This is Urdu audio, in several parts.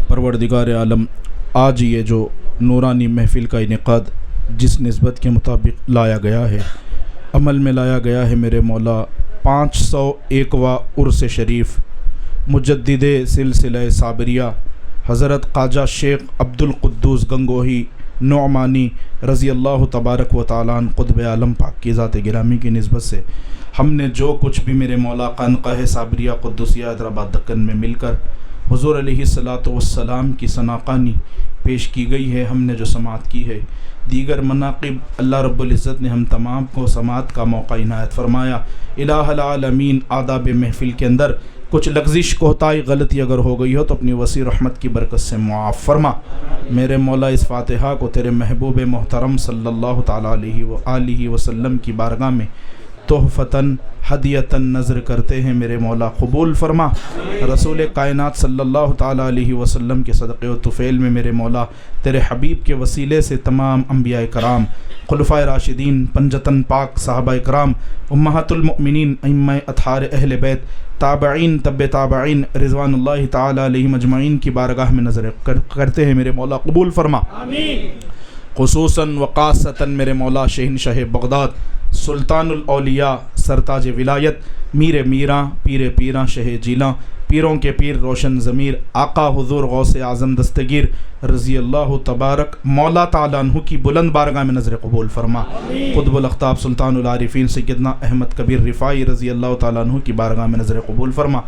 پروردگار عالم، آج یہ جو نورانی محفل کا انعقاد جس نسبت کے مطابق لایا گیا ہے، عمل میں لایا گیا ہے، میرے مولا 501واں عرس شریف مجدد سلسلہ صابریہ حضرت خواجہ شیخ عبدالقدوس گنگوہی نعمانی رضی اللہ تبارک و تعالیٰ عنہ قطب عالم پاک کی ذات گرامی کی نسبت سے ہم نے جو کچھ بھی میرے مولا خانقاہ صابریہ قدوسیہ حیدرآباد دکن میں مل کر حضور علیہ الصلاۃ والسلام کی ثناقانی پیش کی گئی ہے، ہم نے جو سماعت کی ہے، دیگر مناقب اللہ رب العزت نے ہم تمام کو سماعت کا موقع عنایت فرمایا۔ الہ العالمین، آداب محفل کے اندر کچھ لغزش کوتاہی غلطی اگر ہو گئی ہو تو اپنی وسیع رحمت کی برکت سے معاف فرما۔ میرے مولا اس فاتحہ کو تیرے محبوب محترم صلی اللہ تعالیٰ علیہ وآلہ وسلم کی بارگاہ میں تحفتاً ہدیتاً نظر کرتے ہیں، میرے مولا قبول فرما۔ رسول کائنات صلی اللہ تعالیٰ علیہ وسلم کے صدقے و طفیل میں میرے مولا تیرے حبیب کے وسیلے سے تمام انبیاء کرام، خلفائے راشدین، پنجتن پاک، صحابہ کرام، امہات المؤمنین، ائمہ اطہار اہل بیت، تابعین، تبع تابعین رضوان اللہ تعالیٰ علیہم اجمعین کی بارگاہ میں نظر کرتے ہیں، میرے مولا قبول فرما۔ خصوصاً وخاصتاً میرے مولا شہنشاہ بغداد، سلطان الاولیاء، سرتاج ولایت، میر میراں، پیر پیراں، شہ جیلاں، پیروں کے پیر، روشن ضمیر، آقا حضور غوث اعظم دستگیر رضی اللہ تبارک مولا تعالیٰ عنہ کی بلند بارگاہ میں نظر قبول فرما۔ قطب الاقطاب سلطان العارفین سیدنا احمد کبیر رفاعی رضی اللہ تعالیٰ عنہ کی بارگاہ میں نظر قبول فرما۔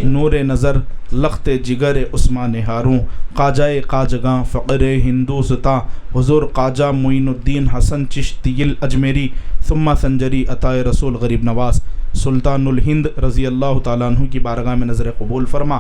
نور نظر، لخت جگر عثمان ہاروں، خواجہ خواجگاں، فقر ہندوستاں، حضور خواجہ معین الدین حسن چشتی الاجمیری ثم سنجری عطائے رسول غریب نواز سلطان الہند رضی اللہ تعالیٰ عنہ کی بارگاہ میں نظر قبول فرما۔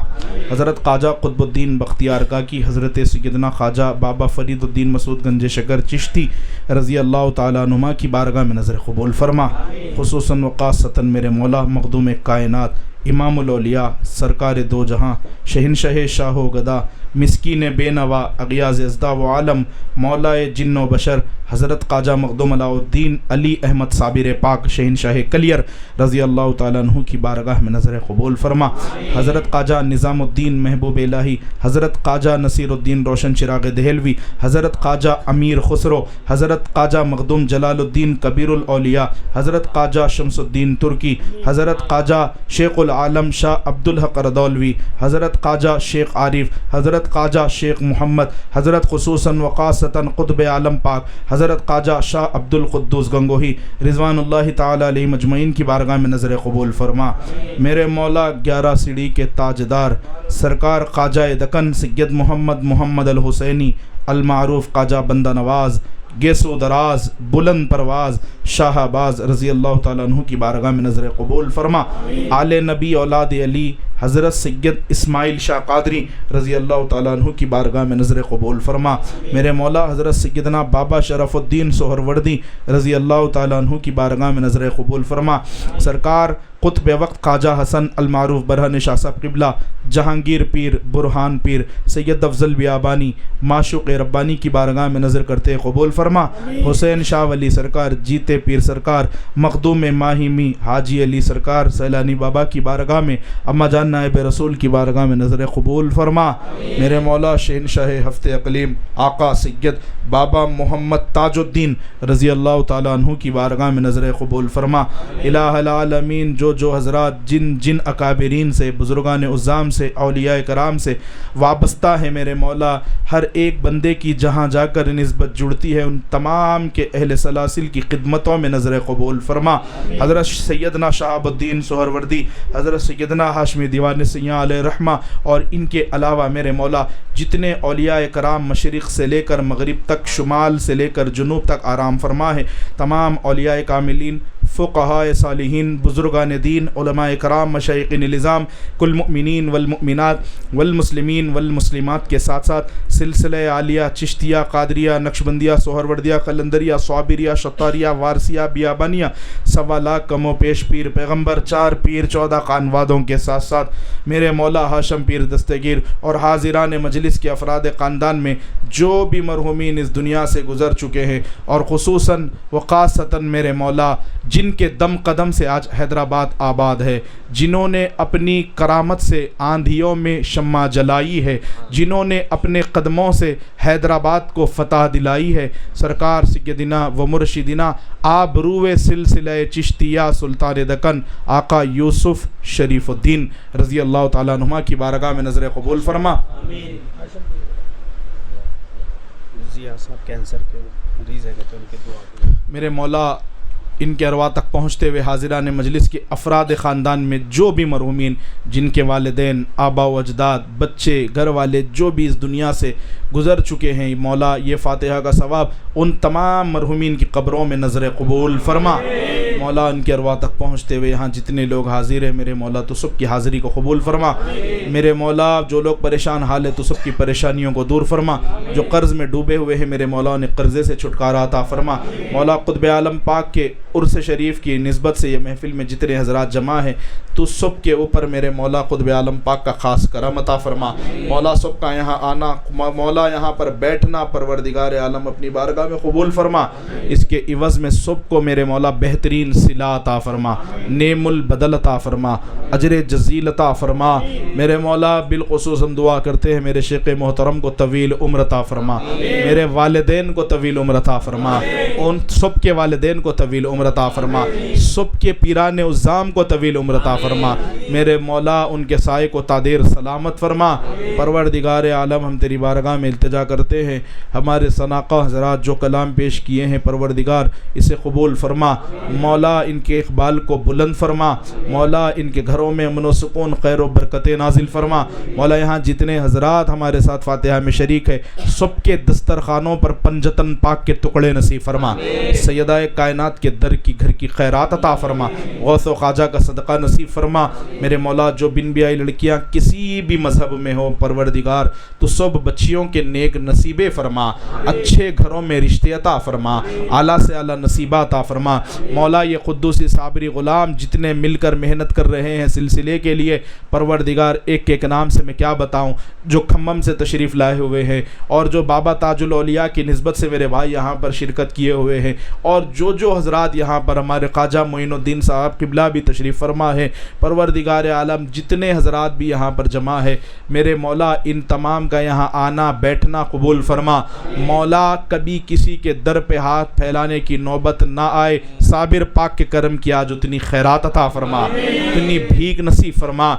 حضرت خواجہ قطب الدین بختیار کاکی، حضرت سیدنا خواجہ بابا فرید الدین مسعود گنج شکر چشتی رضی اللہ تعالیٰ عنہ کی بارگاہ میں نظر قبول فرما۔ خصوصاً وخاصتاً میرے مولا مخدوم کائنات، امام الاولیاء، سرکار دو جہاں، شہنشاہ شاہ و گدا، مسکین بے نوا، اغیاز ازدا و عالم، مولائے جن و بشر، حضرت خواجہ مخدوم علاء الدین علی احمد صابر پاک شہنشاہ کلیر رضی اللہ تعالیٰ عنہ کی بارگاہ میں نظر قبول فرما۔ حضرت خواجہ نظام الدین محبوب الہی، حضرت خواجہ نصیر الدین روشن چراغ دہلوی، حضرت خواجہ امیر خسرو، حضرت خواجہ مخدوم جلال الدین کبیر الاولیاء، حضرت خواجہ شمس الدین ترکی، حضرت خواجہ شیخ العالم شاہ عبدالحق ردولوی، حضرت خواجہ شیخ عارف، حضرت خواجہ شیخ محمد، حضرت خصوصاً وخاصتاً قطب عالم پاک حضرت خواجہ شاہ عبدالقدوس گنگوہی رضوان اللہ تعالیٰ علیہ مجمعین کی بارگاہ میں نظر قبول فرما۔ میرے مولا 11 سیڑھی کے تاجدار سرکار خواجہ دکن سید محمد الحسینی المعروف خواجہ بندہ نواز گیس و دراز بلند پرواز شاہ باز رضی اللہ تعالیٰ عنہ کی بارگاہ میں نظر قبول فرما۔ آل نبی اولاد علی حضرت سید اسماعیل شاہ قادری رضی اللہ تعالیٰ عنہ کی بارگاہ میں نظر قبول فرما۔ میرے مولا حضرت سیدنا بابا شرف الدین سہروردی رضی اللہ تعالیٰ عنہ کی بارگاہ میں نظر قبول فرما۔ سرکار قطب وقت خواجہ حسن المعروف برہن شاہ صاحب قبلہ، جہانگیر پیر، برہان پیر، سید افضل بیابانی معشوق ربانی کی بارگاہ میں نظر کرتے قبول فرما۔ حسین شاہ ولی سرکار، جیتے پیر سرکار، مخدوم ماہیمی حاجی علی سرکار سیلانی بابا کی بارگاہ میں، اما جان نائب رسول کی بارگاہ میں نظر قبول فرما۔ میرے مولا شہنشاہ ہفت اقلیم آقا سید بابا محمد تاج الدین رضی اللہ تعالیٰ عنہ کی بارگاہ میں نظر قبول فرما۔ الہ العالمین، جو حضرات جن اکابرین سے، بزرگان عظام سے، اولیاء کرام سے وابستہ ہے، میرے مولا ہر ایک بندے کی جہاں جا کر نسبت جڑتی ہے، ان تمام کے اہل سلاسل کی خدمتوں میں نظر قبول فرما۔ حضرت سیدنا شہاب الدین سہروردی، حضرت سیدنا ہاشمی دیوان سیاں علیہ رحمہ، اور ان کے علاوہ میرے مولا جتنے اولیاء کرام مشرق سے لے کر مغرب تک، شمال سے لے کر جنوب تک آرام فرما ہے، تمام اولیاء کاملین، فقہاء صالحین، بزرگان دین، علماء کرام، مشائخ نظام، کل مؤمنین والمؤمنات والمسلمین والمسلمات کے ساتھ ساتھ سلسلہ عالیہ، چشتیہ، قادریہ، نقشبندیہ، سہروردیہ، قلندریہ، صابریہ، شطاریہ، وارثیہ، بیابانیہ، 1.25 لاکھ کم و پیش پیر پیغمبر، 4 پیر، 14 خانوادوں کے ساتھ ساتھ میرے مولا ہاشم پیر دستگیر اور حاضران مجلس کے افراد خاندان میں جو بھی مرحومین اس دنیا سے گزر چکے ہیں، اور خصوصاً وخاصتاً میرے مولا جن کے دم قدم سے آج حیدرآباد آباد ہے، جنہوں نے اپنی کرامت سے آندھیوں میں شمع جلائی ہے، جنہوں نے اپنے قدموں سے حیدرآباد کو فتح دلائی ہے، سرکار سیدنا و مرشدنا آبروئے سلسلہ چشتیہ سلطان دکن آقا یوسف شریف الدین رضی اللہ تعالیٰ عنہ کی بارگاہ میں نظر قبول فرما۔ ضیاء صاحب کینسر کے مریض ہے، کہتے ہیں ان کے دعا میرے مولا ان کے ارواح تک پہنچتے ہوئے حاضران مجلس کے افراد خاندان میں جو بھی مرحومین جن کے والدین، آبا و اجداد، بچے، گھر والے جو بھی اس دنیا سے گزر چکے ہیں، مولا یہ فاتحہ کا ثواب ان تمام مرحومین کی قبروں میں نظر قبول فرما۔ مولا ان کے ارواح تک پہنچتے ہوئے یہاں جتنے لوگ حاضر ہیں میرے مولا تو سب کی حاضری کو قبول فرما۔ میرے مولا جو لوگ پریشان حال ہے تو سب کی پریشانیوں کو دور فرما۔ جو قرض میں ڈوبے ہوئے ہیں میرے مولا نے قرضے سے چھٹکارا عطا فرما۔ مولا قطب عالم پاک کے عرس شریف کی نسبت سے یہ محفل میں جتنے حضرات جمع ہیں تو سب کے اوپر میرے مولا قطب عالم پاک کا خاص کرم عطا فرما۔ مولا سب کا یہاں آنا، مولا یہاں پر بیٹھنا پروردگار عالم اپنی بارگاہ میں قبول فرما۔ اس کے عوض میں سب کو میرے مولا بہترین صلہ عطا فرما، نعم البدل عطا فرما، اجر جزیل عطا فرما۔ میرے مولا بالخصوص ہم دعا کرتے ہیں میرے شیخ محترم کو طویل عمر عطا فرما، میرے والدین کو طویل عمر عطا فرما، ان سب کے والدین کو طویل عمر عطا فرما، سب کے پیران عظام کو طویل عمر عطا فرما۔ میرے مولا ان کے سائے کو تادیر سلامت فرما۔ پروردگار عالم ہم تیری بارگاہ میں التجا کرتے ہیں، ہمارے سناقہ حضرات جو کلام پیش کیے ہیں پروردگار اسے قبول فرما۔ مولا ان کے اقبال کو بلند فرما، مولا ان کے گھروں میں امن و سکون خیر و برکتیں نازل فرما۔ مولا یہاں جتنے حضرات ہمارے ساتھ فاتحہ میں شریک ہے سب کے دسترخوانوں پر پنجتن پاک کے ٹکڑے نصیب فرما، سیدہ کائنات کے در کی گھر کی خیرات عطا فرما، غوث و خواجہ کا صدقہ نصیب فرما۔ میرے مولا جو بن بیائی لڑکیاں کسی بھی مذہب میں ہو پروردگار تو سب بچیوں کے نیک نصیبے فرما، اچھے گھروں میں رشتے عطا فرما، اعلیٰ سے اعلیٰ نصیبہ عطا فرما۔ مولا یہ قدوسی صابری غلام جتنے مل کر محنت کر رہے ہیں سلسلے کے لیے پروردگار ایک ایک نام سے میں کیا بتاؤں، جو کھمم سے تشریف لائے ہوئے ہیں اور جو بابا تاج الاولیاء کی نسبت سے میرے بھائی یہاں پر شرکت کیے ہوئے ہیں اور جو حضرات یہاں پر ہمارے خواجہ معین الدین صاحب قبلہ بھی تشریف فرما ہے، پروردگار عالم جتنے حضرات بھی یہاں پر جمع ہے میرے مولا ان تمام کا یہاں آنا بیٹھنا قبول فرما۔ مولا کبھی کسی کے در پہ ہاتھ پھیلانے کی نوبت نہ آئے، صابر پاک کے کرم کی آج اتنی خیرات عطا فرما، اتنی بھیک نصیب فرما۔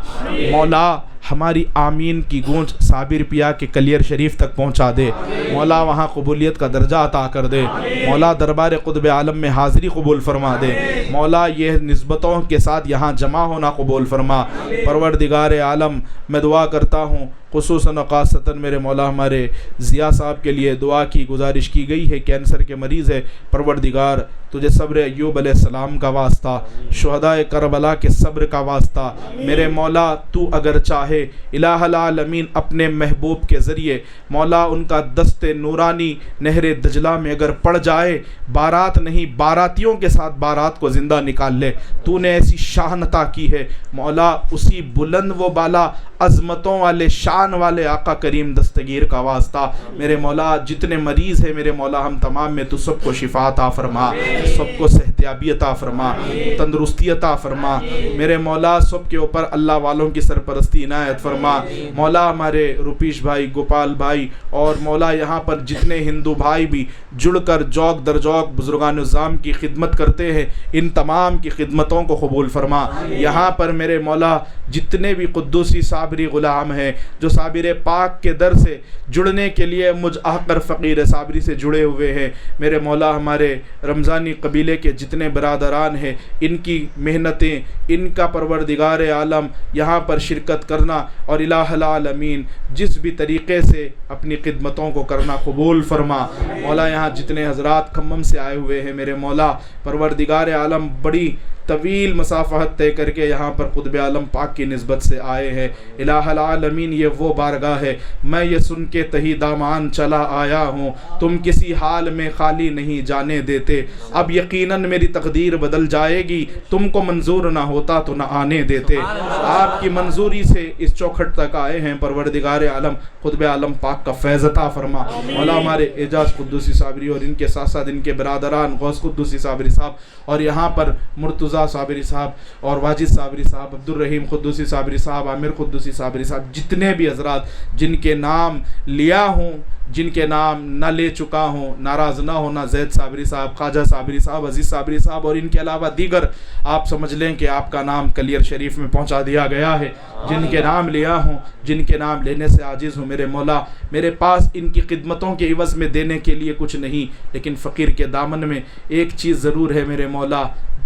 مولا ہماری آمین کی گونج صابر پیا کے کلیر شریف تک پہنچا دے، مولا وہاں قبولیت کا درجہ عطا کر دے، مولا دربار قطب عالم میں حاضری قبول فرما دے، مولا یہ نسبتوں کے ساتھ یہاں جمع ہونا قبول فرما۔ پروردگار عالم میں دعا کرتا ہوں خصوصاً و خاصتاً میرے مولا ہمارے ضیاء صاحب کے لیے دعا کی گزارش کی گئی ہے، کینسر کے مریض ہے، پروردگار تجھے صبر ایوب علیہ السلام کا واسطہ، شہداء کربلا کے صبر کا واسطہ، میرے مولا تو اگر چاہے الہ العالمین اپنے محبوب کے ذریعے مولا ان کا دست نورانی نہر دجلہ میں اگر پڑ جائے، بارات نہیں باراتیوں کے ساتھ بارات کو زندہ نکال لے، تو نے ایسی شان عطا کی ہے مولا، اسی بلند و بالا عظمتوں والے شان والے آقا کریم دستگیر کا واسطہ میرے مولا جتنے مریض ہیں میرے مولا ہم تمام میں تو سب کو شفا عطا فرما، سب کو صحتیابی عطا فرما، تندرستی عطا فرما، میرے مولا سب کے اوپر اللہ والوں کی سرپرستی عنایت فرما۔ مولا ہمارے روپیش بھائی، گوپال بھائی اور مولا یہاں پر جتنے ہندو بھائی بھی جڑ کر جوک در جوک بزرگان نظام کی خدمت کرتے ہیں ان تمام کی خدمتوں کو قبول فرما۔ یہاں پر میرے مولا جتنے بھی قدوسی صابری غلام ہیں جو صابر پاک کے در سے جڑنے کے لیے مجھ آقر فقیر صابری سے جڑے ہوئے ہیں میرے مولا، ہمارے رمضانی قبیلے کے جتنے برادران ہیں ان کی محنتیں، ان کا پروردگار عالم یہاں پر شرکت کرنا اور الہ العالمین جس بھی طریقے سے اپنی خدمتوں کو کرنا قبول فرما۔ مولا یہاں جتنے حضرات کھمم سے آئے ہوئے ہیں میرے مولا پروردگار عالم بڑی طویل مسافت طے کر کے یہاں پر قطب عالم پاک کی نسبت سے آئے ہیں۔ الہ العالمین یہ وہ بارگاہ ہے، میں یہ سن کے تہی دامان چلا آیا ہوں، تم کسی حال میں خالی نہیں جانے دیتے، اب یقیناً میری تقدیر بدل جائے گی، تم کو منظور نہ ہوتا تو نہ آنے دیتے۔ آپ کی منظوری سے اس چوکھٹ تک آئے ہیں، پروردگار عالم قطب عالم پاک کا فیض عطا فرما۔ مولا ہمارے اعجاز قدوسی صابری اور ان کے ساتھ ساتھ ان کے برادران غوث قدوسی صابری صاحب اور یہاں پر مرتضیٰ صابری صاحب اور واجد صابری صاحب، عبدالرحیم قدوسی صابری صاحب، عامر قدوسی صابری صاحب، جتنے بھی حضرات جن کے نام لیا ہوں، جن کے نام نہ لے چکا ہوں، ناراض نہ ہونا، زید صابری صاحب، خواجہ صابری صاحب، عزیز صابری صاحب اور ان کے علاوہ دیگر، آپ سمجھ لیں کہ آپ کا نام کلیر شریف میں پہنچا دیا گیا ہے۔ جن کے نام لیا ہوں، جن کے نام لینے سے عاجز ہوں، میرے مولا میرے پاس ان کی خدمتوں کے عوض میں دینے کے لیے کچھ نہیں، لیکن فقیر کے دامن میں ایک چیز ضرور ہے میرے مولا،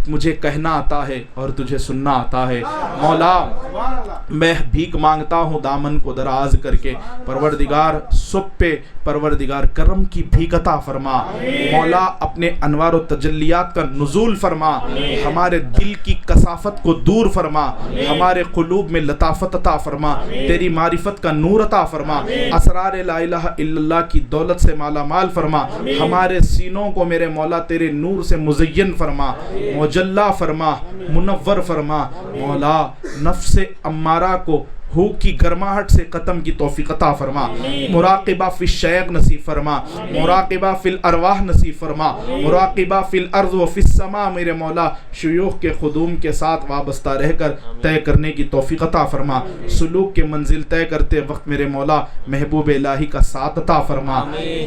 مجھے کہنا آتا ہے اور تجھے سننا آتا ہے۔ مولا میں بھیک مانگتا ہوں دامن کو دراز کر کے، پروردگار سب پہ پروردگار کرم کی بھیک عطا فرما۔ مولا اپنے انوار و تجلیات کا نزول فرما، ہمارے دل کی کثافت کو دور فرما، ہمارے قلوب میں لطافت عطا فرما، تیری معرفت کا نور عطا فرما، اسرار لا الہ الا اللہ کی دولت سے مالا مال فرما، ہمارے سینوں کو میرے مولا تیرے نور سے مزین فرما، مجلا فرما، منور فرما۔ مولا نفس امارہ کو ہو کی گرماہٹ سے قتم کی توفیق عطا فرما، مراقبہ فی الشیخ نصیب فرما، مراقبہ فی الارواح نصیب فرما، مراقبہ فی الارض و فی السماء میرے مولا شیوخ کے خدوم کے ساتھ وابستہ رہ کر طے کرنے کی توفیق عطا فرما، سلوک کے منزل طے کرتے وقت میرے مولا محبوب الہی کا ساتھ عطا فرما،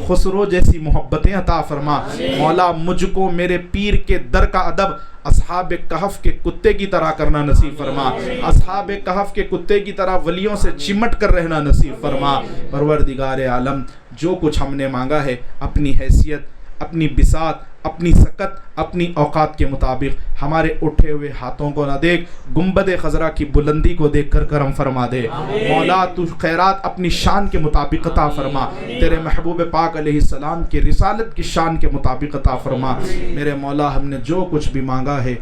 خسرو جیسی محبتیں عطا فرما۔ مولا مجھ کو میرے پیر کے در کا ادب اصحاب کہف کے کتے کی طرح کرنا نصیب فرما، اصحاب کہف کے کتے کی طرح ولیوں سے چمٹ کر رہنا نصیب فرما۔ پروردگار عالم جو کچھ ہم نے مانگا ہے اپنی حیثیت، اپنی بساط، اپنی سکت، اپنی اوقات کے مطابق ہمارے اٹھے ہوئے ہاتھوں کو نہ دیکھ، گنبد خضرا کی بلندی کو دیکھ کر کرم فرما دے۔ مولا تو خیرات اپنی شان کے مطابق عطا فرما، تیرے محبوب پاک علیہ السلام کی رسالت کی شان کے مطابق عطا فرما۔ میرے مولا ہم نے جو کچھ بھی مانگا ہے،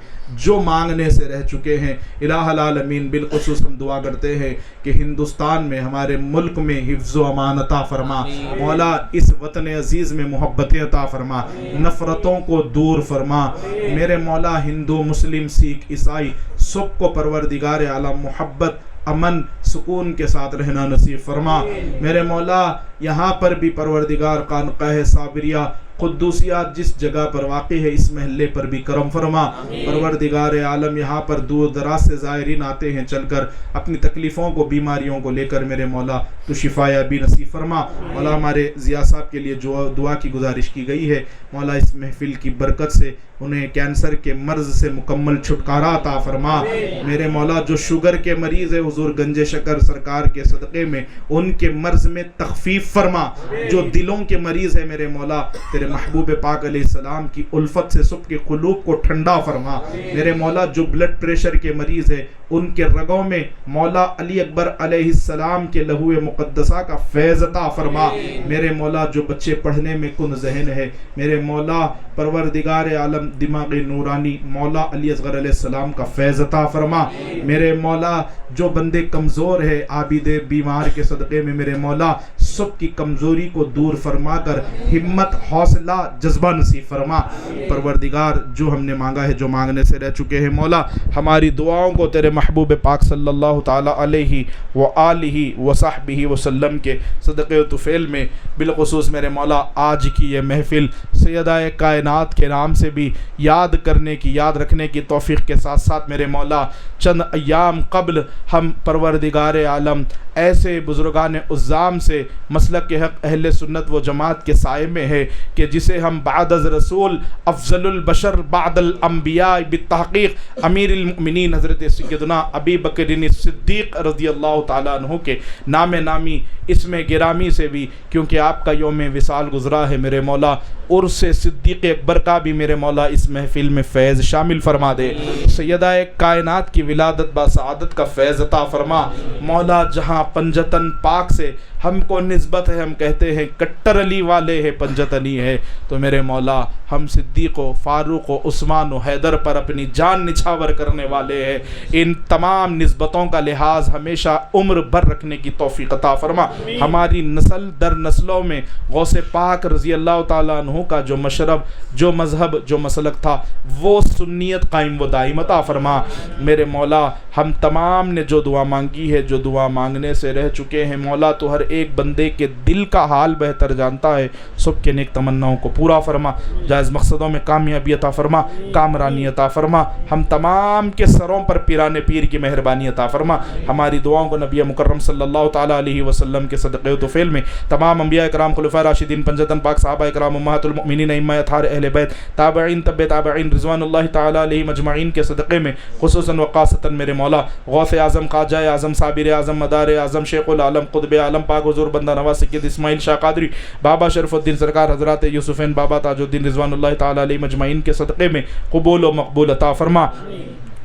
جو مانگنے سے رہ چکے ہیں، الہ العالمین بالخصوص ہم دعا کرتے ہیں کہ ہندوستان میں ہمارے ملک میں حفظ و امان عطا فرما۔ مولا اس وطن عزیز میں محبت عطا فرما، نفرتوں کو دور فرما۔ میرے مولا ہندو، مسلم، سکھ، عیسائی سب کو پروردگار عالم محبت، امن، سکون کے ساتھ رہنا نصیب فرما۔ میرے مولا یہاں پر بھی پروردگار خانقاہ صابریہ قدوسیات جس جگہ پر واقع ہے اس محلے پر بھی کرم فرما۔ پروردگار عالم یہاں پر دور دراز سے زائرین آتے ہیں چل کر اپنی تکلیفوں کو، بیماریوں کو لے کر میرے مولا تو شفا یابی نصیب فرما۔ مولا ہمارے ضیاء صاحب کے لیے جو دعا کی گزارش کی گئی ہے، مولا اس محفل کی برکت سے انہیں کینسر کے مرض سے مکمل چھٹکارا عطا فرما۔ میرے مولا جو شوگر کے مریض ہے حضور گنج شکر سرکار کے صدقے میں ان کے مرض میں تخفیف فرما۔ جو دلوں کے مریض ہے میرے مولا تیرے محبوب پاک علیہ السلام کی الفت سے سب کے قلوب کو ٹھنڈا فرما۔ میرے مولا جو بلڈ پریشر کے مریض ہے ان کے رگوں میں مولا علی اکبر علیہ السلام کے لہو مقدسہ کا فیض عطا فرما۔ میرے مولا جو بچے پڑھنے میں کن ذہن ہے، میرے مولا پروردگار عالم دماغ نورانی مولا علی اصغر علیہ السلام کا فیض عطا فرما۔ میرے مولا جو بندے کمزور ہے عابد بیمار کے صدقے میں میرے مولا سب کی کمزوری کو دور فرما کر ہمت، حوصلہ، جذبہ نصیب فرما۔ پروردگار جو ہم نے مانگا ہے، جو مانگنے سے رہ چکے ہیں، مولا ہماری دعاؤں کو تیرے محبوب پاک صلی اللہ تعالی علیہ وآلہ وصحبہ وسلم کے صدقے و طفیل میں بالخصوص میرے مولا آج کی یہ محفل سیدہ کائنات کے نام سے بھی یاد کرنے کی، یاد رکھنے کی توفیق کے ساتھ ساتھ میرے مولا چند ایام قبل ہم پروردگار عالم ایسے بزرگان عظام سے مسلک کے حق اہل سنت و جماعت کے سائے میں ہے کہ جسے ہم بعد از رسول افضل البشر بعد الانبیاء بالتحقیق امیر المؤمنین حضرت سیدنا ابی بکر صدیق رضی اللہ تعالیٰ عنہ کے نام نامی اس میں گرامی سے بھی، کیونکہ آپ کا یوم وصال گزرا ہے میرے مولا، عرس صدیق اکبر کا بھی میرے مولا اس محفل میں فیض شامل فرما دے۔ سیدہ کائنات کی ولادت با سعادت کا فیض عطا فرما مولا۔ جہاں پنجتن پاک سے ہم کو نسبت ہے، ہم کہتے ہیں کٹر علی والے ہیں، پنجت علی ہے، تو میرے مولا ہم صدیق و فاروق و عثمان و حیدر پر اپنی جان نچھاور کرنے والے ہیں۔ ان تمام نسبتوں کا لحاظ ہمیشہ عمر بھر رکھنے کی توفیق عطا فرما۔ ہماری نسل در نسلوں میں غوث پاک رضی اللہ تعالیٰ عنہ کا جو مشرب، جو مذہب، جو مسلک تھا، وہ سنیت قائم و دائم عطا فرما۔ میرے مولا ہم تمام نے جو دعا مانگی ہے، جو دعا مانگنے سے رہ چکے ہیں، مولا تو ہر ایک بندے کے دل کا حال بہتر جانتا ہے، سب کے نیک تمناؤں کو پورا فرما، جائز مقصدوں میں کامیابی عطا فرما، کامرانی عطا فرما، ہم تمام کے سروں پر پیران پیر کی مہربانی عطا فرما۔ ہماری دعاؤں کو نبی مکرم صلی اللہ تعالیٰ علیہ وسلم کے صدقے و طفیل میں تمام انبیاء کرام، خلفاء راشدین، پنجتن پاک صحابہ کرام، امہات المؤمنین، ائمہ اطہار، اہل بیت، تابعین، تبع تابعین، رضوان اللہ تعالیٰ علیہم اجمعین کے صدقے میں خصوصاً و خاصتاً میرے مولا غوث اعظم، خواجہ اعظم، صابر اعظم، مدار اعظم، شیخ العالم، قطب عالم پاک حضور بندہ نواز سید اسماعیل شاہ قادری، بابا شرف الدین سرکار، حضرات یوسفین بابا تاج الدین رضوان اللہ تعالیٰ علیہ مجمعین کے صدقے میں قبول و مقبول عطا فرما۔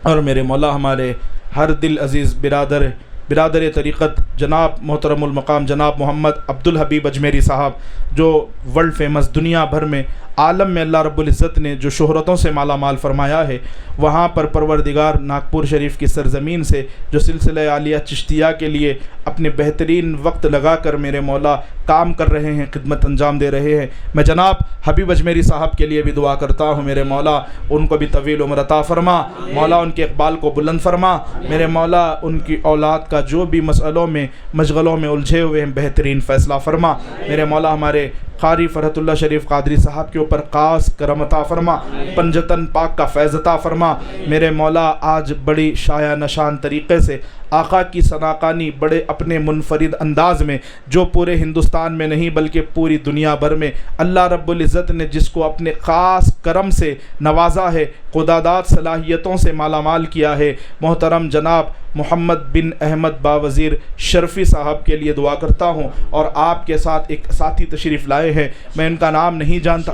اور میرے مولا ہمارے ہر دل عزیز برادر طریقت جناب محترم المقام جناب محمد عبدالحبیب اجمیری صاحب، جو ورلڈ فیمس، دنیا بھر میں، عالم میں اللہ رب العزت نے جو شہرتوں سے مالا مال فرمایا ہے، وہاں پر پروردگار ناگپور شریف کی سرزمین سے جو سلسلہ عالیہ چشتیہ کے لیے اپنے بہترین وقت لگا کر میرے مولا کام کر رہے ہیں، خدمت انجام دے رہے ہیں، میں جناب حبیب اجمیری صاحب کے لیے بھی دعا کرتا ہوں میرے مولا ان کو بھی طویل عمر عطا فرما، مولا ان کے اقبال کو بلند فرما، میرے مولا ان کی اولاد کا جو بھی مسئلوں میں مشغلوں میں الجھے ہوئے ہیں بہترین فیصلہ فرما، میرے مولا ہمارے قاری فرحت اللہ شریف قادری صاحب کے اوپر خاص کرم عطا فرما، پنجتن پاک کا فیض عطا فرما، میرے مولا آج بڑی شایع نشان طریقے سے آقا کی ثناکانی بڑے اپنے منفرد انداز میں، جو پورے ہندوستان میں نہیں بلکہ پوری دنیا بھر میں اللہ رب العزت نے جس کو اپنے خاص کرم سے نوازا ہے، خداداد صلاحیتوں سے مالا مال کیا ہے، محترم جناب محمد بن احمد باوزیر شرفی صاحب کے لیے دعا کرتا ہوں، اور آپ کے ساتھ ایک ساتھی تشریف لائے ہیں، میں ان کا نام نہیں جانتا،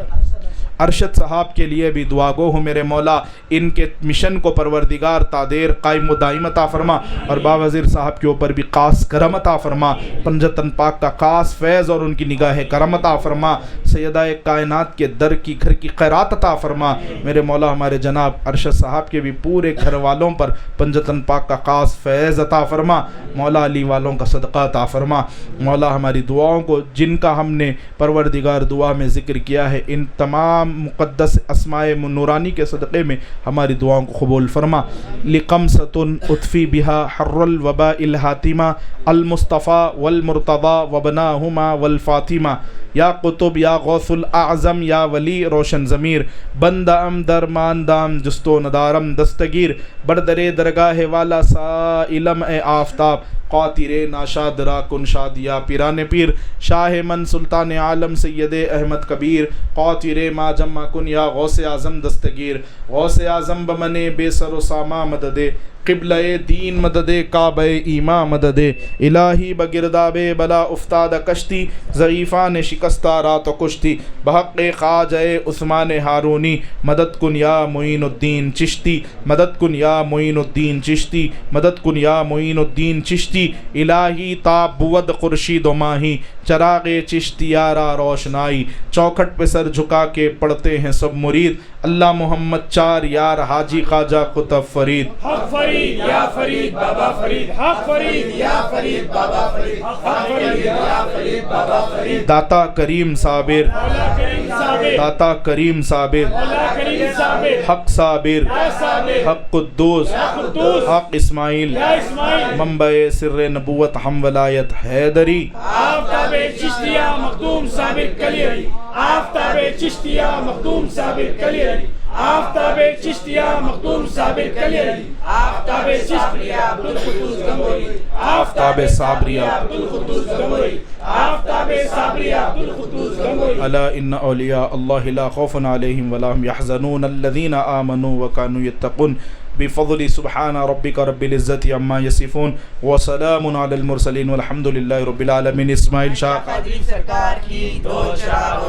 ارشد صاحب کے لیے بھی دعا گو ہوں میرے مولا، ان کے مشن کو پروردگار تادیر قائم و دائم عطا فرما، اور باوزیر صاحب کے اوپر بھی خاص کرم عطا فرما، پنجتن پاک کا خاص فیض اور ان کی نگاہ کرم عطا فرما، سیدہ کائنات کے در کی گھر کی خیرات عطا فرما، میرے مولا ہمارے جناب ارشد صاحب کے بھی پورے گھر والوں پر پنجتن پاک کا خاص فیض عطا فرما، مولا علی والوں کا صدقہ عطا فرما، مولا ہماری دعاؤں کو جن کا ہم نے پروردگار دعا میں ذکر کیا ہے، ان تمام مقدس اسماء نورانی کے صدقے میں ہماری دعاؤں کو قبول فرما۔ لقمصۃ اطفی بہا حر الوباء الحاتمہ المصطفیٰ والمرتضیٰ وبناہما والفاطمہ، یا قطب یا غوث الاعظم یا ولی روشن ضمیر، بندام درمان دام جستو ندارم دستگیر، بردرے درگاہ والا سائلم اے آفتاب، قاطر ناشاد را کن شادیا پیران پیر، شاہ من سلطان عالم سید احمد کبیر، قاطر ما جمع کن یا غوث اعظم دستگیر، غوث اعظم بمنے بے سر و ساما مددے، قبلہ دین مدد کعبہ ایماں مدد، الہی بگرداب بلا افتاد کشتی، ضعیفان شکستہ رات و کشتی، بحق خواجہ عثمان ہارونی، مدد کن یا معین الدین چشتی، مدد کن یا معین الدین چشتی، مدد کن یا معین الدین چشتی، الہی تاب بود خورشید و ماہی، چراغ چشتیارہ روشنائی، چوکھٹ پہ سر جھکا کے پڑھتے ہیں سب مرید، اللہ محمد چار یار حاجی خواجہ قطب فرید، حق فرید یا فرید بابا فرید، حق فرید یا فرید بابا فرید، حق فرید یا فرید بابا فرید، داتا کریم صابر، مولا کریم صابر، داتا کریم صابر، مولا کریم صابر، حق صابر، یا صابر، حق قدوس، یا قدوس، حق اسماعیل، یا اسماعیل، منبع سر نبوت ہم ولایت حیدری، آفتاب چشتیہ مخدوم صابر کلی علی، آفتاب چشتیہ مخدوم صابر کلی علی، آفتاب چشتیہ مخدوم صابر کلی علی، آفتاب چشتیہ عبدالقدوس گنگوئی، آفتاب صابریہ، عبدالقدوس گنگوئی، آفتاب صابریہ عبدالقدوس گنگوئی، الا ان اولیاء اللہ لا خوف علیہم ولا هم يحزنون الذین آمنوا وكانوا يتقون بفضل سبحان ربک رب العزت عما یصفون وسلام علی المرسلین والحمد للہ رب العالمین. اسماعیل شاہ قادری سرکار کی دو چراغ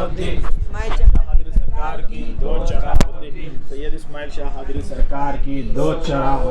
سرکار کی دو چراغ سید اسماعیل شاہ حاضری سرکار کی دو چراغ